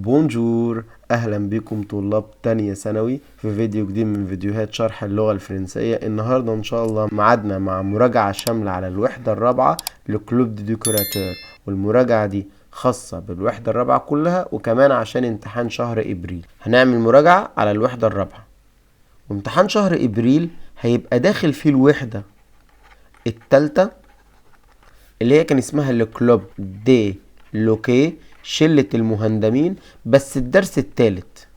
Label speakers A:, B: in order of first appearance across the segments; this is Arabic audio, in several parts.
A: بونجور، اهلا بكم طلاب تانية ثانوي في فيديو جديد من فيديوهات شرح اللغة الفرنسية. النهاردة ان شاء الله ميعادنا مع مراجعة شاملة على الوحدة الرابعة لكلوب دي ديكوراتور، والمراجعة دي خاصة بالوحدة الرابعة كلها، وكمان عشان امتحان شهر ابريل هنعمل مراجعة على الوحدة الرابعة. وامتحان شهر ابريل هيبقى داخل فيه الوحدة التالتة اللي هي كان اسمها لكلوب دي لوكي، شلة المهندمين، بس الدرس التالت.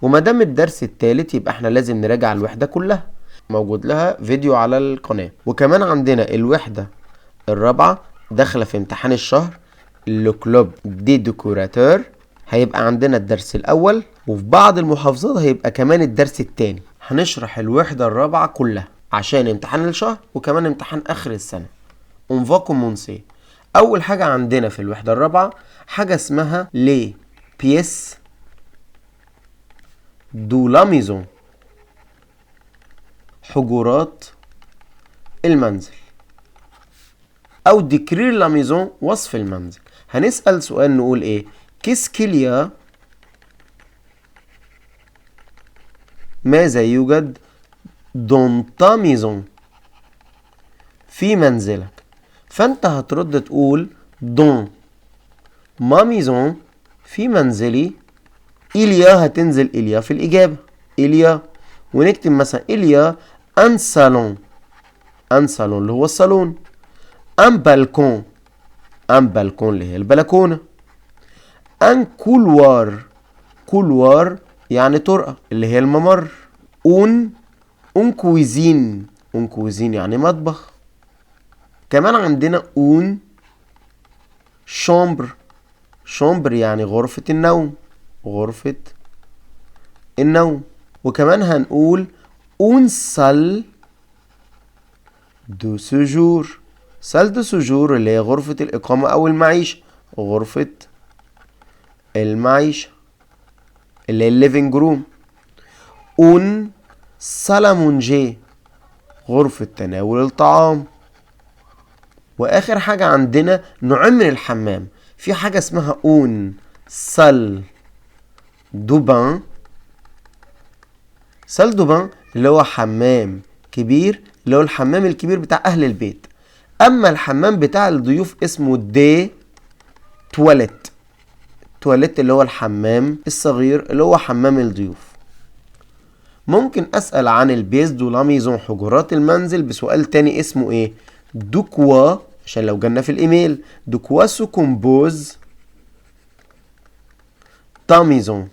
A: ومادام الدرس التالت يبقى احنا لازم نراجع الوحدة كلها، موجود لها فيديو على القناة. وكمان عندنا الوحدة الرابعة داخلة في امتحان الشهر لكلوب دي ديكوراتور، هيبقى عندنا الدرس الأول، وفي بعض المحافظات هيبقى كمان الدرس التاني. هنشرح الوحدة الرابعة كلها عشان امتحان الشهر وكمان امتحان آخر السنة. On va commencer. أول حاجة عندنا في الوحدة الرابعة حاجة اسمها les pièces de la maison، حجرات المنزل، أو décrire la maison، وصف المنزل. هنسأل سؤال نقول إيه؟ qu'est-ce qu'il y a، ماذا يوجد dans ta maison، في منزلك. فأنت هترد تقول dans ma maison، في منزلي. إليا هتنزل إليا في الإجابة إليا، ونكتب مثلا إليا أن صالون، أن صالون اللي هو الصالون، أن بالكون، أن بالكون اللي هي البلكونة، أن كولوار، كولوار يعني طرقة اللي هي الممر، أون كويزين، أون كويزين يعني مطبخ. كمان عندنا أون شومبر، شومبر يعني غرفة النوم، غرفة النوم. وكمان هنقول اون سال دو سجور، سال دو سجور اللي هي غرفة الإقامة أو المعيشة، غرفة المعيشة اللي هي الليفينج روم. اون سالامونجي، غرفة تناول الطعام. وآخر حاجة عندنا نوعين من الحمام، في حاجة اسمها اون سال دو بان، سال دو بان اللي هو حمام كبير، اللي هو الحمام الكبير بتاع أهل البيت. أما الحمام بتاع الضيوف اسمه دي تواليت، تواليت اللي هو الحمام الصغير اللي هو حمام الضيوف. ممكن أسأل عن البيز دو لا ميزون، حجرات المنزل، بسؤال تاني اسمه إيه؟ دو كوا، عشان لو جالنا في الإيميل، دو كوا سو كومبوز تا ميزون.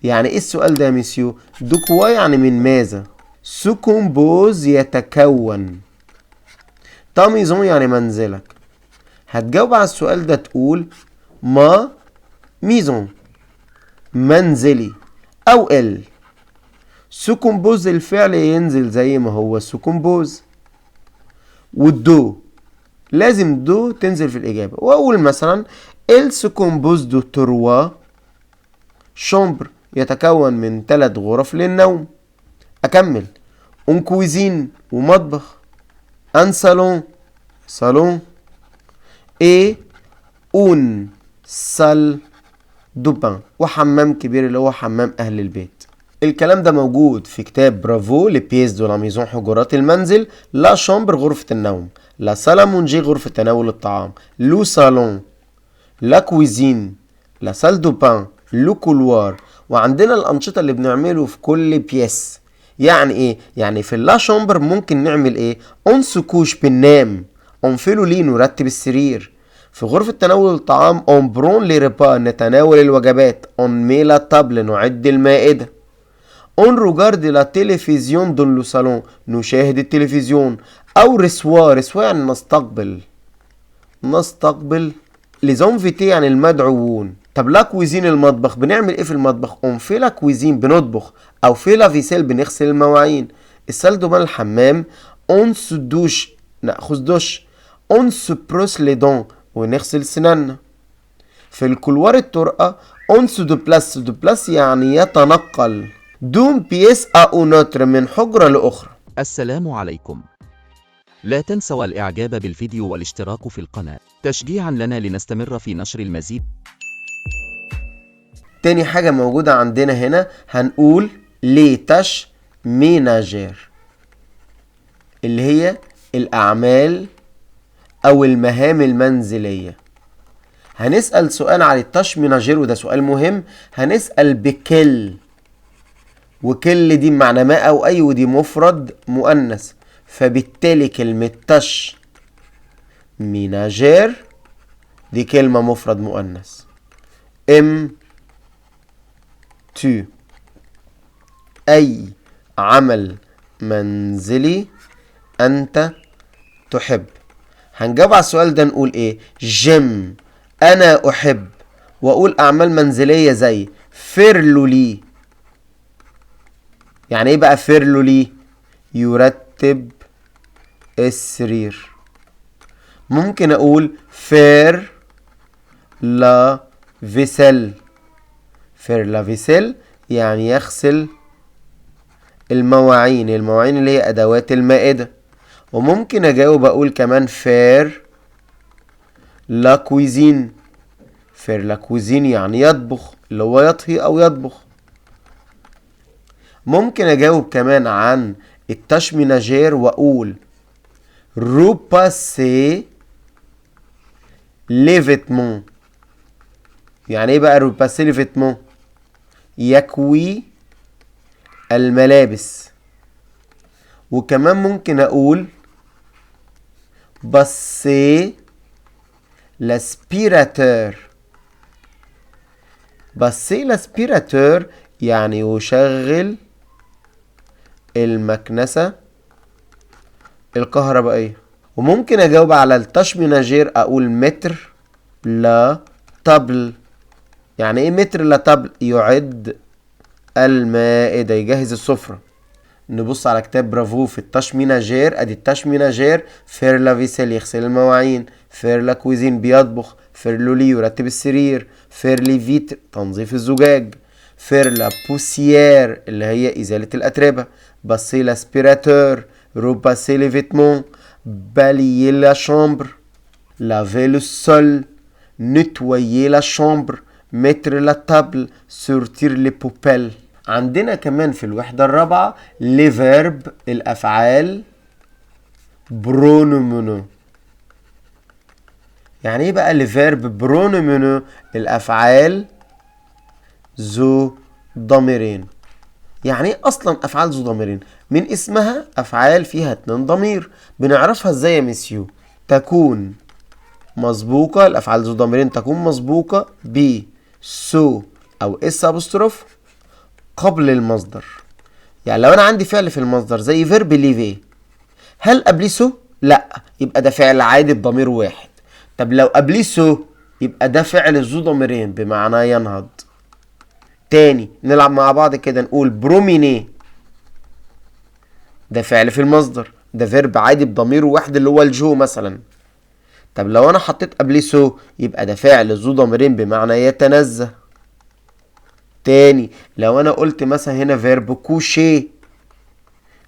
A: يعني ايه السؤال ده يا ميسيو؟ دو كوا يعني من ماذا، سو كومبوز يتكون، تا ميزون يعني منزلك. هتجاوب على السؤال ده تقول ما ميزون، منزلي، او ال. سو كومبوز الفعل ينزل زي ما هو سو كومبوز، والدو لازم دو تنزل في الإجابة. وأقول مثلا ال سو كومبوز دو تروا شومبر، يتكون من 3 غرف للنوم. أكمل، اون كويزين ومطبخ، ان صالون صالون، ايه اون سال دو بان، وحمام كبير اللي هو حمام أهل البيت. الكلام ده موجود في كتاب برافو لبييس دو لا ميزون، حجرات المنزل، لا شامبر غرفة النوم، لا سالامونجي غرفة تناول الطعام، لو صالون، لا كويزين، لا سال دو بان، لو كولوار. وعندنا الأنشطة اللي بنعمله في كل بيس. يعني ايه؟ يعني في اللا شامبر ممكن نعمل ايه؟ اون سكوش بننام، اون فيلو لي نرتب السرير. في غرفة تناول الطعام اون برون لي ريبا نتناول الوجبات، اون ميلا طابل نعد المائدة، اون روجارد لا تلفزيون دون لو صالون نشاهد التلفزيون، او رسوا، رسوا يعني نستقبل، نستقبل لزونفيتي يعني المدعوون. طب لا كويزين المطبخ، بنعمل ايه في المطبخ؟ اون في لا كويزين بنطبخ، او في لا فيسيل بنغسل المواعين. السال دوبان الحمام، اون سدوش ناخذ دش، اون سبروس لي دون ونغسل سناننا. في الكولوار الطرقة اون سو دو بلاس، دو بلاس يعني يتنقل، دون بيس او نوتر من حجرة لأخرى.
B: السلام عليكم. لا تنسوا الإعجاب بالفيديو والاشتراك في القناة تشجيعا لنا لنستمر في نشر المزيد
A: تاني حاجة موجودة عندنا هنا هنقول لي تاش ميناجير، اللي هي الأعمال أو المهام المنزلية. هنسأل سؤال على التاش ميناجير وده سؤال مهم. هنسأل بكل، وكل دي بمعنى ما أو أي، ودي مفرد مؤنث، فبالتالي كلمة تاش ميناجير دي كلمة مفرد مؤنث. tu أي عمل منزلي أنت تحب. هنجاوب على السؤال ده نقول إيه؟ جيم أنا أحب، وأقول أعمال منزلية زي فيرلو لي. يعني إيه بقى فيرلو لي؟ يرتب السرير. ممكن أقول فير لا فيسل. فير لا فيسل يعني يغسل المواعين. المواعين اللي هي أدوات المائدة. وممكن أجاوب أقول كمان فير لا كويزين. فير لا كويزين يعني يطبخ، اللي هو يطهي أو يطبخ. ممكن أجاوب كمان عن التاش ميناجير وأقول روباسي لي فيتمون. يعني ايه بقى روباسي لي فيتمون؟ يكوي الملابس. وكمان ممكن اقول باسي لاسبيراتور. باسي لاسبيراتور يعني يشغل المكنسة الكهربائية. وممكن اجاوب على التاش ميناجير اقول متر لا طبل. يعني ايه متر لا طبل؟ يعد المائدة، يجهز السفرة. نبص على كتاب برافو في التاش ميناجير. ادي التاش ميناجير فير لا فيسيل يغسل المواعين، فير لا كويزين بيطبخ، فير لولي يرتب السرير، فير لي فيتر تنظيف الزجاج، فير لا بوسيير اللي هي ازالة الاتربة، باسي لاسبيراتور، روباسي لي فيتمون، باليي لا شامبر، لافي لو سول، نتويي لا شامبر، متر لا تابل، سورتير لي بوبيل. عندنا كمان في الوحدة الرابعة لي فيرب الأفعال برونومونو. يعني ايه بقى لي فيرب برونومونو؟ الأفعال ذو ضميرين. يعني ايه أصلا أفعال ذو ضميرين؟ من اسمها أفعال فيها 2 ضمير. بنعرفها ازاي يا ميسيو؟ تكون مسبوقة، الأفعال ذو ضميرين تكون مسبوقة ب سو أو اس أبوستروف قبل المصدر. يعني لو انا عندي فعل في المصدر زي فيرب ليفي، هل قبليه سو؟ لا، يبقى ده فعل عادي بضمير واحد. طب لو قبليه سو يبقى ده فعل ذو ضميرين بمعنى ينهض. تاني نلعب مع بعض كده نقول بروميني، ده فعل في المصدر، ده فيرب عادي بضمير واحد اللي هو الجو مثلا. طب لو انا حطيت قبليه سو يبقى ده فعل ذو ضميرين بمعنى يتنزه. تاني لو انا قلت مثلا هنا فيرب كوشي،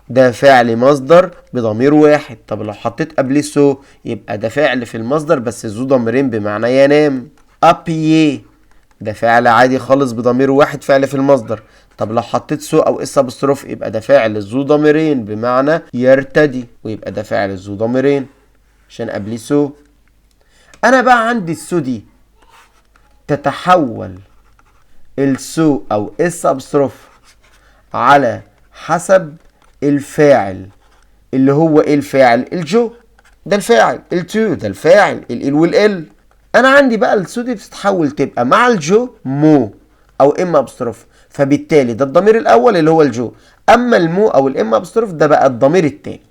A: ده فعل مصدر بضمير واحد. طب لو حطيت قبليه سو يبقى ده فعل في المصدر بس ذو ضميرين بمعنى ينام. ابيي ده فعل عادي خالص بضمير واحد، فعل في المصدر. طب لو حطيت سو او اس ابوستروف يبقى ده فعل ذو ضميرين بمعنى يرتدي، ويبقى ده فعل ذو ضميرين عشان قبليه سو. انا بقى عندي السو دي تتحول السو او اس ابوستروف على حسب الفاعل. اللي هو ايه الفاعل؟ الجو ده الفاعل، التو ده الفاعل، ال والال. انا عندي بقى السو دي بتتحول تبقى مع الجو مو او ام ابستروف، فبالتالي ده الضمير الاول اللي هو الجو. اما المو او الام ابستروف ده بقى الضمير الثاني.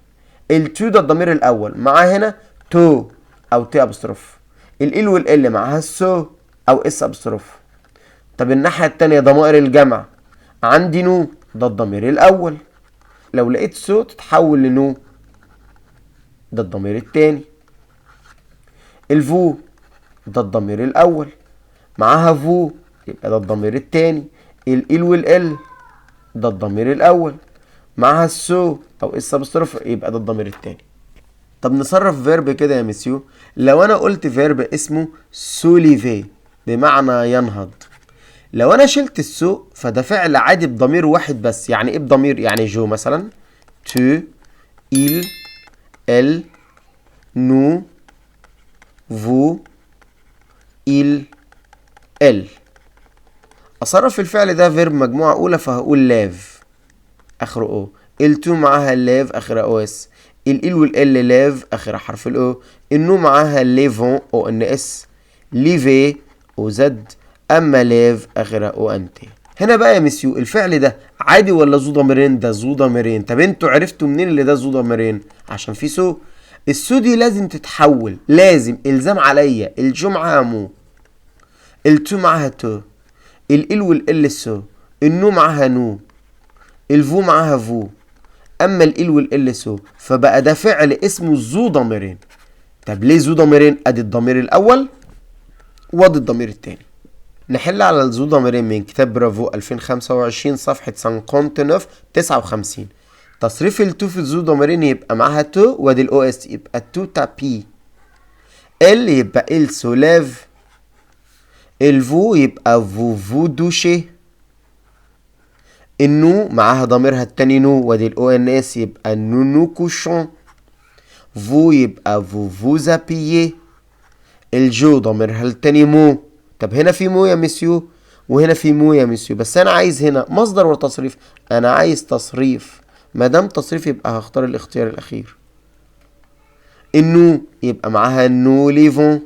A: التو ده الضمير الاول مع هنا تو او تي ابستروف، ال والال معاها السو او اس ابستروف. طب الناحيه الثانيه ضمائر الجمع، عندي نو ده الضمير الاول، لو لقيت سو تتحول لنو ده الضمير الثاني. الفو ده الضمير الاول معاها فو يبقى ده الضمير الثاني. ال والال ده الضمير الاول معاها السو او اس ابستروف يبقى ده الضمير الثاني. طب نصرف فيرب كده يا مسيو. لو انا قلت فيرب اسمه سوليفي بمعنى ينهض، لو انا شلت السو فده فعل عادي بضمير واحد بس. يعني ايه بضمير؟ يعني جو مثلا tu il elle nous vous il elle. اصرف الفعل ده فيرب مجموعة اولى فهقول لاف اخره او. التو معاها لاف اخرها او اس. ال والال لاف اخرها حرف الاو. النو معاها ليفون او ان اس. ليفي او زد. اما لاف اخرها او انت. هنا بقى يا مسيو الفعل ده عادي ولا ذو ضميرين؟ ده ذو ضميرين. طب انتوا عرفتوا منين اللي ده ذو ضميرين؟ عشان في سو. السو دي لازم تتحول، لازم الزام عليا. الجو معاها مو، التو معاها تو، ال والال سو، النو معاها نو، الفو معاها فو، اما ال والال سو. فبقى ده فعل اسمه ذو ضميرين. طب ليه ذو ضميرين؟ ادي الضمير الاول وادي الضمير الثاني. نحل على الذو ضميرين من كتاب برافو 2025 صفحة 59. تصريف التو في الذو ضميرين يبقى معاها تو وادي الاو اس يبقى تو تابي. ال يبقى ال سولاف. الفو يبقى فو دوشي. النو معاها ضميرها التاني نو وادي الاو ان اس يبقى نو كوشون. فو يبقى فو زابيي. الجو ضميرها التاني مو. طب هنا في مو يا مسيو وهنا في مو يا مسيو، بس انا عايز هنا مصدر ولا تصريف؟ انا عايز تصريف. ما دام تصريف يبقى هختار الاختيار الاخير. النو يبقى معاها نو ليفون.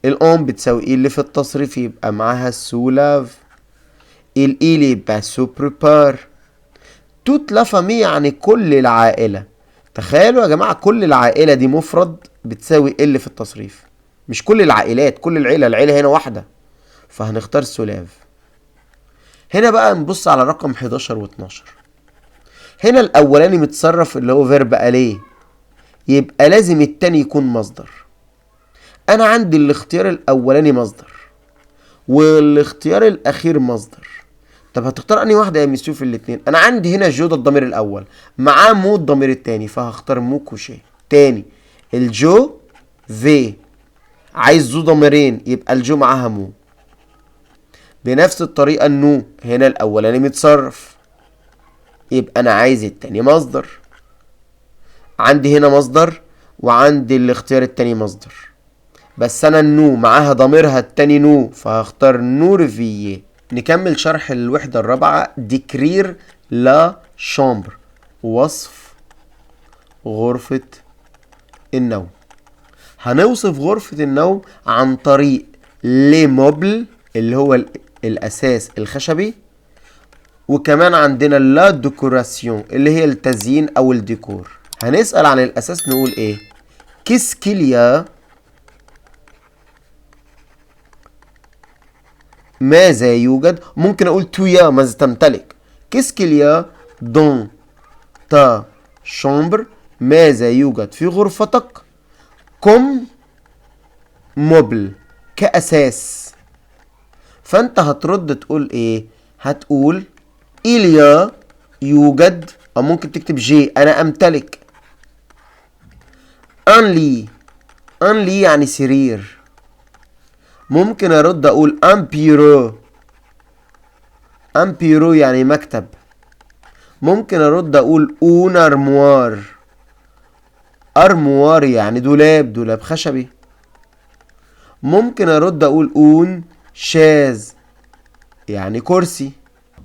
A: الأم بتساوي ايه اللي في التصريف يبقى معاها سولاف. الإيل يبقى سو بريبار. توت لا فامي يعني كل العائلة. تخيلوا يا جماعة كل العائلة دي مفرد بتساوي اللي في التصريف، مش كل العائلات، كل العيلة. العيلة هنا واحدة فهنختار سولاف. هنا بقى نبص على رقم 11 و12. هنا الأولاني متصرف اللي هو فيرب أليه، يبقى لازم التاني يكون مصدر. أنا عندي الاختيار الأولاني مصدر والاختيار الأخير مصدر. طب هتختار أنهي واحدة يا مسيو في الاتنين؟ أنا عندي هنا جو ده الضمير الأول معاه مو الضمير التاني فهختار مو كوشي. تاني الجو في عايز ذو ضميرين يبقى الجو معاها مو. بنفس الطريقة النو هنا الأولاني متصرف يبقى أنا عايز التاني مصدر. عندي هنا مصدر وعندي الاختيار التاني مصدر، بس أنا النو معاها ضميرها التاني نو فهختار نور فيي. نكمل شرح الوحدة الرابعة. ديكرير لا شامبر، وصف غرفة النوم. هنوصف غرفة النوم عن طريق لي موبل اللي هو الأساس الخشبي، وكمان عندنا لا ديكوراسيون اللي هي التزيين أو الديكور. هنسأل عن الأساس نقول إيه؟ كيسكيليا، ماذا يوجد؟ ممكن أقول تويا ماذا تمتلك. كيسكيليا دون تا شامبر، ماذا يوجد في غرفتك؟ كوم موبل كأساس. فأنت هترد تقول إيه؟ هتقول إليا يوجد، أو ممكن تكتب جي أنا أمتلك. أنلي، أنلي يعني سرير. ممكن أرد أقول أمبيرو، أمبيرو يعني مكتب. ممكن أرد أقول أون أرموار، أرموار يعني دولاب، دولاب خشبي. ممكن أرد أقول أون شاز يعني كرسي.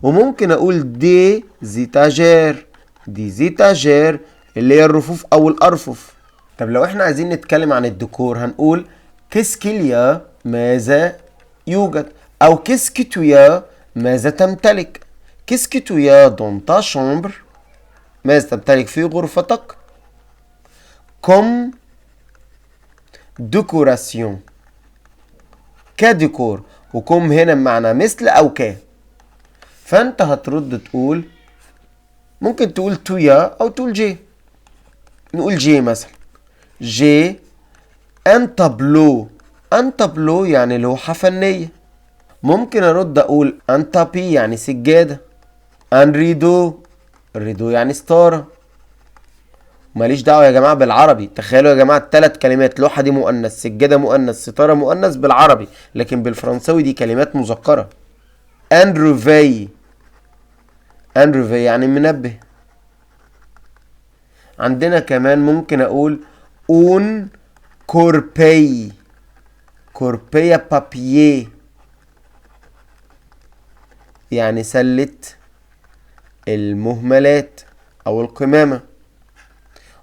A: وممكن أقول دي زيتاجير، دي زيتاجير اللي هي الرفوف أو الأرفف. طب لو احنا عايزين نتكلم عن الديكور هنقول كيسكيليا ماذا يوجد، أو كيسكيتويا ماذا تمتلك. كيسكيتويا دون تا شامبر، ماذا تمتلك في غرفتك. كوم ديكوراسيون كديكور، وكم هنا بمعنى مثل أو ك. فأنت هترد تقول ممكن تقول تويا أو تقول جي. نقول جي مثلا جي ان تابلو، ان تابلو يعني لوحة فنية. ممكن أرد أقول ان تابي يعني سجادة. ان ريدو، الريدو يعني ستارة. ماليش دعوة يا جماعة بالعربي. تخيلوا يا جماعة الثلاث كلمات، لوحة دي مؤنث، سجادة مؤنث، ستارة مؤنث بالعربي، لكن بالفرنساوي دي كلمات مذكرة. ان روفي. ان روفي يعني منبه. عندنا كمان ممكن اقول اون كوربي. كوربيا بابيي يعني سلة المهملات او القمامة.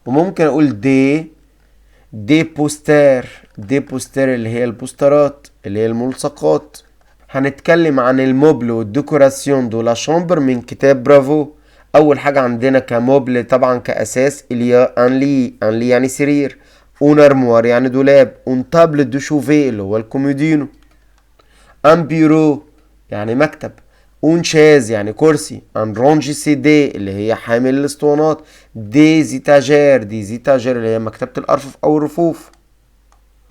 A: وممكن اقول دي بوستر. دي بوستر اللي هي البوسترات اللي هي الملصقات. هنتكلم عن الموبل والديكوراسيون دو لا شامبر من كتاب برافو. اول حاجة عندنا كموبل طبعا كاساس اليا ان لي. ان لي يعني سرير. اون ارموار يعني دولاب. اون تابل دو شوفي اللي هو الكومودينو. ان بيرو يعني مكتب. اون شاز يعني كرسي. ان رونجي سي دي اللي هي حامل الاسطوانات. دي زيتاجير. دي زيتاجير اللي هي مكتبة الارفف او الرفوف.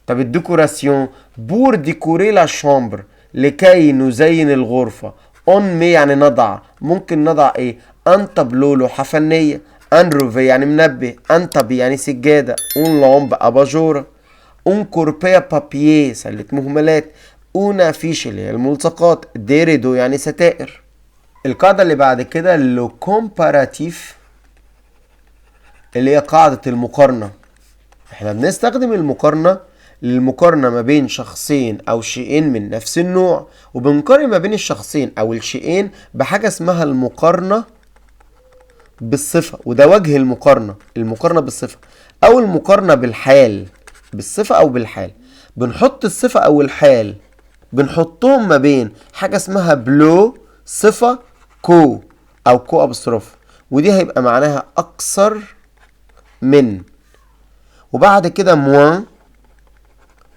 A: طب الديكوراسيون بور ديكوري لا شامبر لكي نزين الغرفة. اون مي يعني نضع. ممكن نضع ايه؟ ان تابلو لوحة فنية. ان روفي يعني منبه. ان تابي يعني سجادة. اون لامب اباجورة. اون كوربيا بابيي سلة مهملات. اون افيش اللي هي الملصقات. ديريدو يعني ستائر. القاعدة اللي بعد كده لو كومباراتيف اللي هي قاعدة المقارنة. احنا بنستخدم المقارنة للمقارنة ما بين شخصين او شيئين من نفس النوع، وبنقارن ما بين الشخصين او الشيئين بحاجة اسمها المقارنة بالصفة. وده وجه المقارنة. المقارنة بالصفة او المقارنة بالحال. بالصفة او بالحال. بنحط الصفة او الحال بنحطهم ما بين حاجة اسمها بلو صفة كو او كو ابستروف، ودي هيبقى معناها اكثر من. وبعد كده موان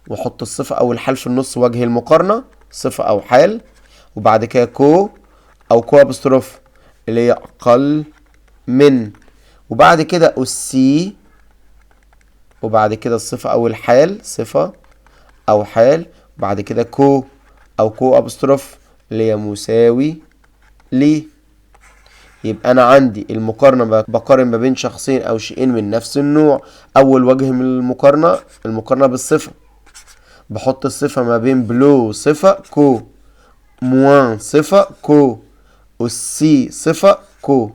A: وحط الصفة او الحال في النص وجه المقارنة صفة او حال. وبعد كده كو او كو ابستروف اللي هي اقل من. وبعد كده السي. وبعد كده الصفة او الحال صفة او حال. وبعد كده كو او كو ابستروف اللي هي مساوي لي. يبقى انا عندي المقارنة بقارن ما بين شخصين او شيئين من نفس النوع. اول وجه من المقارنة المقارنة بالصفة. بحط الصفة ما بين بلو صفة كو. موان صفة كو. والسي صفة كو.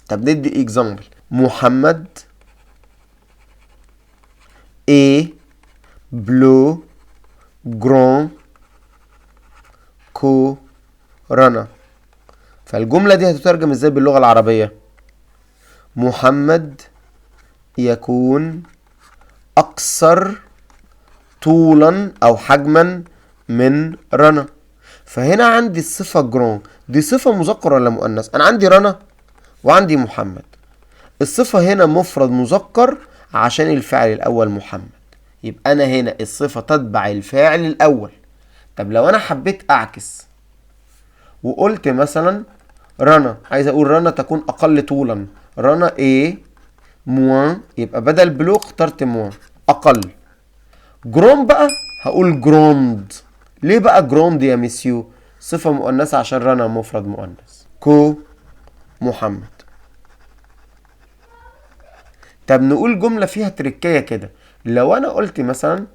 A: طب ندي اكزامبل. محمد اي بلو جران كو رنا. فالجملة دي هتترجم ازاي باللغة العربية؟ محمد يكون اكثر طولا او حجما من رنا. فهنا عندي الصفة جران دي صفة مذكر ولا مؤنث؟ انا عندي رنا وعندي محمد. الصفة هنا مفرد مذكر عشان الفعل الاول محمد. يبقى انا هنا الصفة تتبع الفاعل الاول. طب لو انا حبيت اعكس وقلت مثلا رنا، عايز اقول رنا تكون اقل طولا. رنا ايه موان، يبقى بدل بلو اخترت موان اقل. جروند بقى هقول جروند. ليه بقى جروند يا ميسيو؟ صفة مؤنثة عشان رنا مفرد مؤنث. كو محمد. طب نقول جملة فيها تركية كده. لو انا قلت مثلا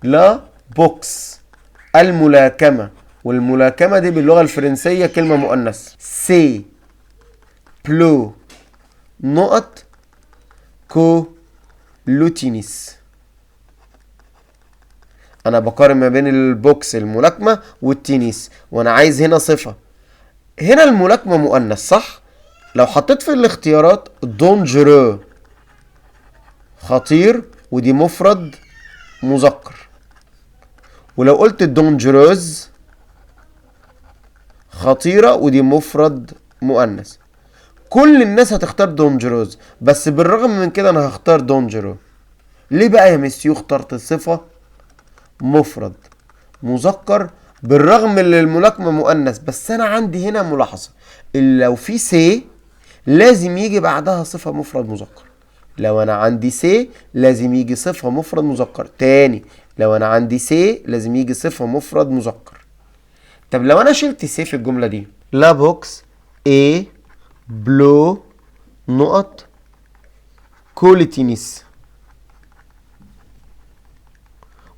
A: لا بوكس الملاكمة، والملاكمة دي باللغة الفرنسية كلمة مؤنث. سي بلو نقط كو لوتينيس. انا بقارن ما بين البوكس الملاكمة والتنس، وانا عايز هنا صفة. هنا الملاكمة مؤنث صح؟ لو حطيت في الاختيارات دونجرو خطير ودي مفرد مذكر، ولو قلت دونجروز خطيرة ودي مفرد مؤنث، كل الناس هتختار دونجروز. بس بالرغم من كده انا هختار دونجرو. ليه بقى يا ميسيو اخترت صفة مفرد مذكر بالرغم ان الملاكمة مؤنث؟ بس انا عندي هنا ملاحظة، لو في سي لازم يجي بعدها صفة مفرد مذكر. لو انا عندي سي لازم يجي صفة مفرد مذكر تاني. لو انا عندي سي لازم يجي صفة مفرد مذكر. طب لو انا شلت سي في الجملة دي، لا بوكس اي بلو نقط كوليتينيس،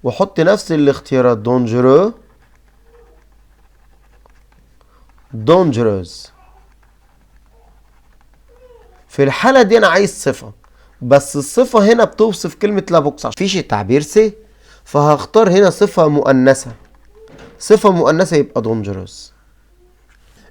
A: وحط نفس الاختيارات دونجرو dangerous. في الحالة دي أنا عايز صفة، بس الصفة هنا بتوصف كلمة لا بوكس، مفيش التعبير سي، فهختار هنا صفة مؤنثة. صفة مؤنثة يبقى dangerous.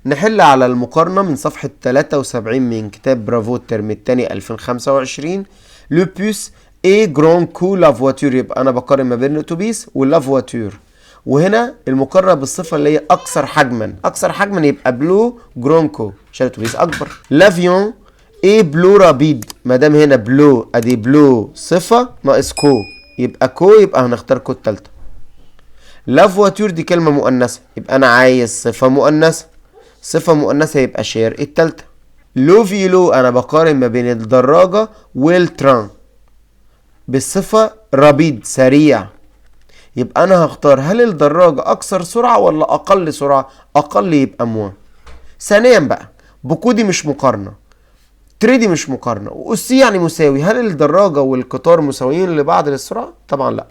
A: نحل على المقارنة من صفحة 73 من كتاب برافو الترم الثاني 2025. لو بوس اي جران كو لا فواتور، يبقى أنا بقارن ما بين الأتوبيس واللا فواتور، وهنا المقارنة بالصفة اللي هي أكثر حجما. أكثر حجما يبقى بلو جران كو عشان الأتوبيس أكبر. لافيون ايه بلو رابيد، ما دام هنا بلو ادي بلو صفة ناقص كو، يبقى كو، يبقى هنختار كو التالتة. لا فواتور دي كلمة مؤنثة، يبقى أنا عايز صفة مؤنثة. صفة مؤنثة يبقى شير التالتة. لو فيلو أنا بقارن ما بين الدراجة والتران بالصفة رابيد سريع، يبقى أنا هختار هل الدراجة أكثر سرعة ولا أقل سرعة؟ أقل يبقى موان. ثانيا بقى بوكو دي مش مقارنة، تري دي مش مقارنة، وأسي يعني مساوي. هل الدراجة والقطار مساويين لبعض للسرعة؟ طبعا لا.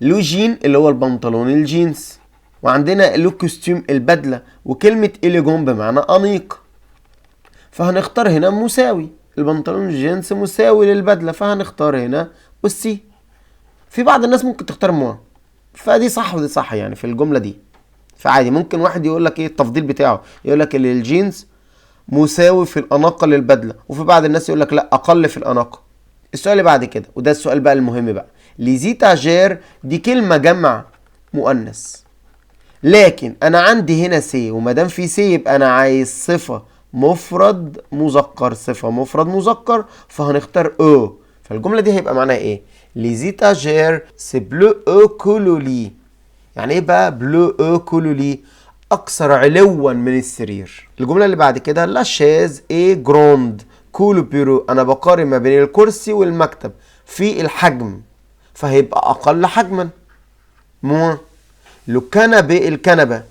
A: لو جين اللي هو البنطلون الجينز، وعندنا لو كوستيوم البدلة، وكلمة إليجون بمعنى أنيق، فهنختار هنا مساوي. البنطلون الجينز مساوي للبدلة، فهنختار هنا أسي. في بعض الناس ممكن تختار موان، فدي صح ودي صح يعني في الجملة دي، فعادي. ممكن واحد يقول لك ايه التفضيل بتاعه، يقول لك اللي الجينز مساوي في الأناقة للبدلة، وفي بعض الناس يقول لك لا أقل في الأناقة. السؤال اللي بعد كده، وده السؤال بقى المهم بقى، ليزيتاجير دي كلمة جمع مؤنث، لكن أنا عندي هنا سي، وما دام في سي يبقى أنا عايز صفة مفرد مذكر. صفة مفرد مذكر، فهنختار او. فالجملة دي هيبقى معناها ايه؟ ليزيتاجير سي بلو او كولولي. يعني ايه بقى بلو او كولولي؟ اكثر علوا من السرير. الجمله اللي بعد كده، لا شاز اي جروند كولو بيرو، انا بقارن ما بين الكرسي والمكتب في الحجم، فهيبقى اقل حجما. مو لو كنبه الكنبه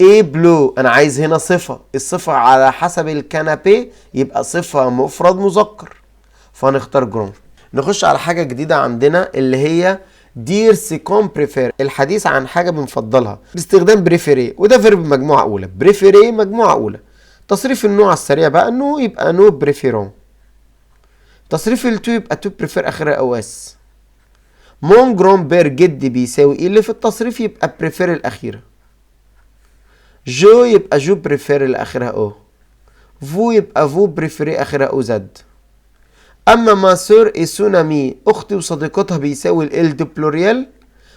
A: اي بلو، انا عايز هنا صفه، الصفه على حسب الكنبه يبقى صفه مفرد مذكر، فهنختار جروند. نخش على حاجه جديده عندنا اللي هي دير سيكون بريفير، الحديث عن حاجة بنفضلها باستخدام بريفيري، وده فيرب مجموعة أولى. بريفيري مجموعة أولى. تصريف النوع السريع بقى نو يبقى نو بريفيرون. تصريف التو يبقى تو بريفير آخرها أو اس. مون جرون بير جدي بيساوي إيه اللي في التصريف يبقى بريفير الأخيرة. جو يبقى جو بريفير اللي آخرها أو. فو يبقى فو بريفيري آخرها أو زد. اما ما سور اي سونامي اختي وصديقتها بيساوي ال دي بلوريال،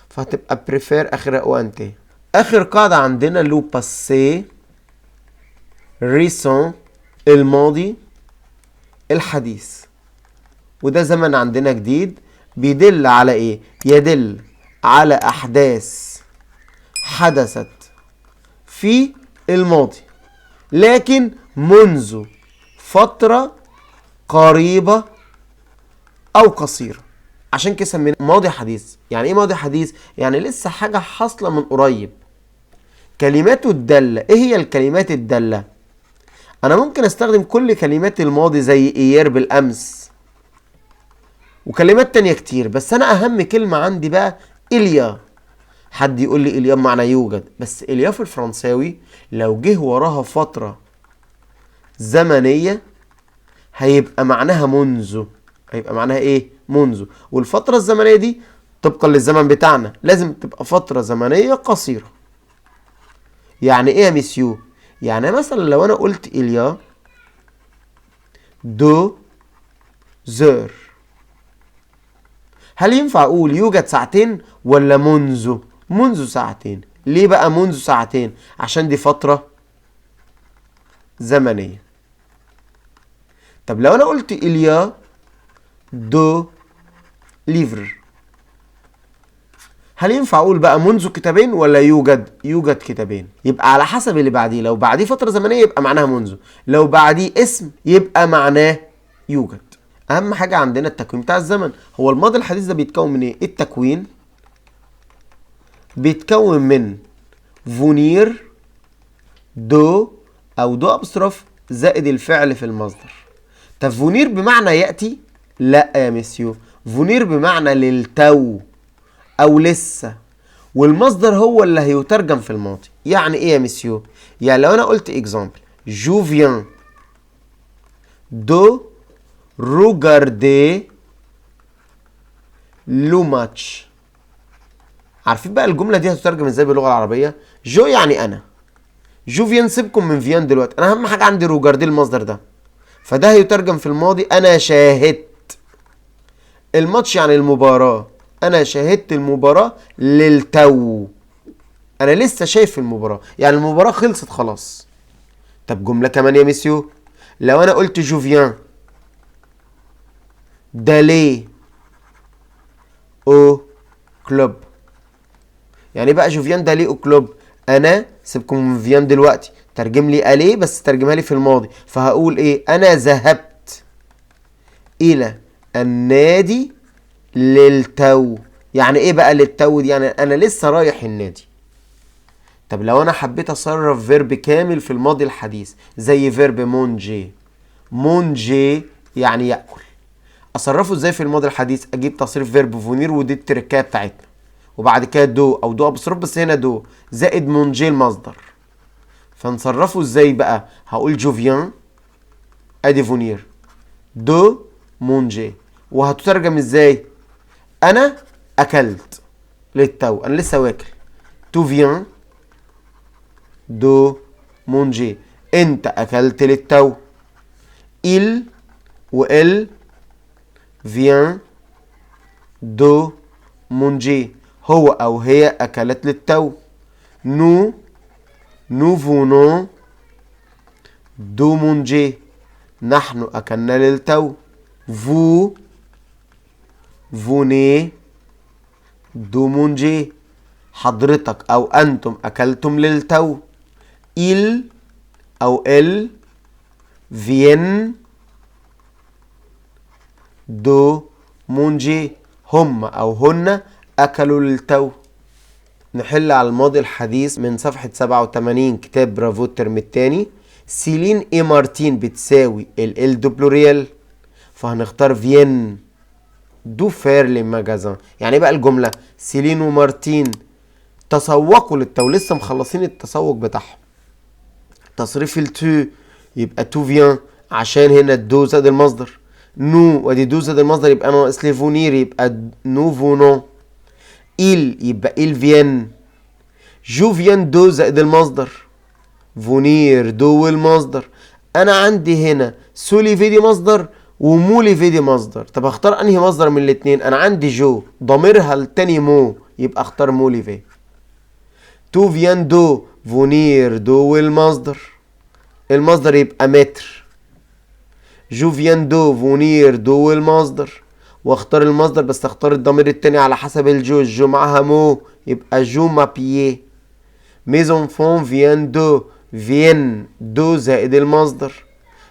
A: فهتبقى بريفير اخرها او انتي. اخر قاعده عندنا لو باسي ريسون الماضي الحديث، وده زمن عندنا جديد بيدل على ايه؟ يدل على احداث حدثت في الماضي لكن منذ فتره قريبه او قصيره، عشان كده سميناه ماضي حديث. يعني ايه ماضي حديث؟ يعني لسه حاجه حاصله من قريب. كلماته الداله، ايه هي الكلمات الداله؟ انا ممكن استخدم كل كلمات الماضي زي ايير بالامس وكلمات تانية كتير، بس انا اهم كلمه عندي بقى إليا. حد يقول لي إليا معنى يوجد، بس إليا في الفرنساوي لو جه وراها فتره زمنيه هيبقى معناها منذ. هيبقى معناها ايه؟ منذ. والفترة الزمنية دي طبقا للزمن بتاعنا لازم تبقى فترة زمنية قصيرة. يعني ايه يا ميسيو؟ يعني مثلا لو انا قلت إليا دو زور، هل ينفع اقول يوجد ساعتين ولا منذ؟ منذ ساعتين. ليه بقى منذ ساعتين؟ عشان دي فترة زمنية. طب لو انا قلت إليا دو ليفر، هل ينفع اقول بقى منذ كتابين ولا يوجد؟ يوجد كتابين. يبقى على حسب اللي بعديه، لو بعديه فترة زمنية يبقى معناها منذ، لو بعديه اسم يبقى معناه يوجد. اهم حاجة عندنا التكوين بتاع الزمن. هو الماضي الحديث ده بيتكون من ايه؟ التكوين بيتكون من فونير دو او دو ابستروف زائد الفعل في المصدر. طب فونير بمعنى يأتي؟ لا يا ميسيو، فونير بمعنى للتو او لسه، والمصدر هو اللي هيترجم في الماضي. يعني ايه يا ميسيو؟ يعني لو انا قلت اكزامبل جو فيان دو روجاردي لو ماتش. عارفين بقى الجمله دي هتترجم ازاي باللغه العربيه؟ جو يعني انا، جو فيان سيبكم من فيان دلوقتي، انا اهم حاجه عندي روجاردي المصدر ده، فده هيترجم في الماضي انا شاهدت الماتش يعني المباراه، انا شاهدت المباراه للتو، انا لسه شايف المباراه، يعني المباراه خلصت خلاص. طب جمله كمان يا ميسيو، لو انا قلت جو فيان دالي او كلوب. يعني بقى جو فيان دالي او كلوب، انا سيبكم من فيان دلوقتي، ترجم لي اليه بس ترجمها لي في الماضي، فهقول ايه؟ انا ذهبت الى النادي للتو. يعني ايه بقى للتو دي؟ يعني انا لسه رايح النادي. طب لو انا حبيت اصرف فيرب كامل في الماضي الحديث زي فيرب مونجي، مونجي يعني ياكل، اصرفه ازاي في الماضي الحديث؟ اجيب تصريف فيرب فونير، ودي التركايه بتاعتنا، وبعد كده دو او دو بصرف، بس هنا دو زائد مونجي المصدر. فنصرفه ازاي بقى؟ هقول جو فيان ادي فونير دو مونجي، وهتترجم ازاي؟ انا اكلت للتو، انا لسه واكل. تو فيان دو مونجي، انت اكلت للتو. il و elle vient دو مونجي، هو او هي اكلت للتو. nous venons دو مونجي، نحن اكلنا للتو. vous venez دو مونجي، حضرتك او انتم اكلتم للتو. il او elle viennent دو مونجي، هم او هن اكلوا للتو. نحل على الماضي الحديث من صفحة 87 كتاب برافو الترم التاني. سيلين اي مارتين بتساوي ال دو بلوريال، فهنختار فين دو فير لي ماجازان. يعني بقى الجملة سيلين ومارتين تسوقوا للتو، لسه مخلصين التسوق بتاعهم. تصريف التو يبقى تو فيان عشان هنا الدو زاد المصدر، نو ودي دو زاد المصدر يبقى ناقص لي فونير يبقى نو فونون. il يبقى il vient. جو فيان دو زائد المصدر، فونير دو المصدر. انا عندي هنا سوليفي دي مصدر وموليفي دي مصدر، طب اختار انهي مصدر من الاتنين؟ انا عندي جو ضميرها التاني مو، يبقى اختار موليفي. تو فيان دو فونير دو المصدر، المصدر يبقى متر. جو فيان دو فونير دو المصدر، واختار المصدر بس اختار الضمير التاني على حسب الجو معاها مو، يبقى جو مابيي. mes enfants viennent دو، فين دو زائد المصدر،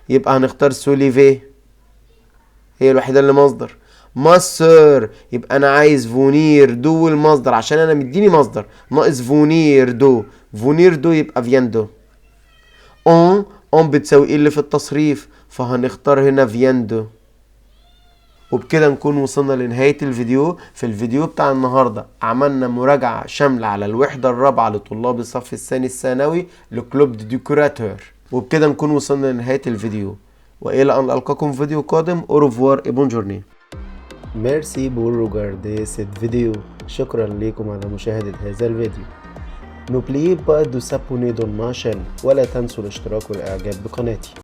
A: يبقى هنختار سوليفي، هي الوحيدة اللي مصدر. ما سور يبقى انا عايز فونير دو المصدر عشان انا مديني مصدر، ناقص فونير دو، فونير دو يبقى فيان دو. اون بتساوي ايه اللي في التصريف، فهنختار هنا فيان دو. وبكده نكون وصلنا لنهاية الفيديو. في الفيديو بتاع النهاردة عملنا مراجعة شاملة على الوحدة الرابعة لطلاب الصف الثاني الثانوي لكلوب دي ديكوراتور. وبكده نكون وصلنا لنهاية الفيديو، وإلى أن ألقاكم في فيديو قادم. أوروفوار et bonne journée. ميرسي pour regarder cette vidéo. شكرا لكم على مشاهدة هذا الفيديو. N'oubliez pas de s'abonner dans ma chaîne، ولا تنسوا الاشتراك والإعجاب بقناتي.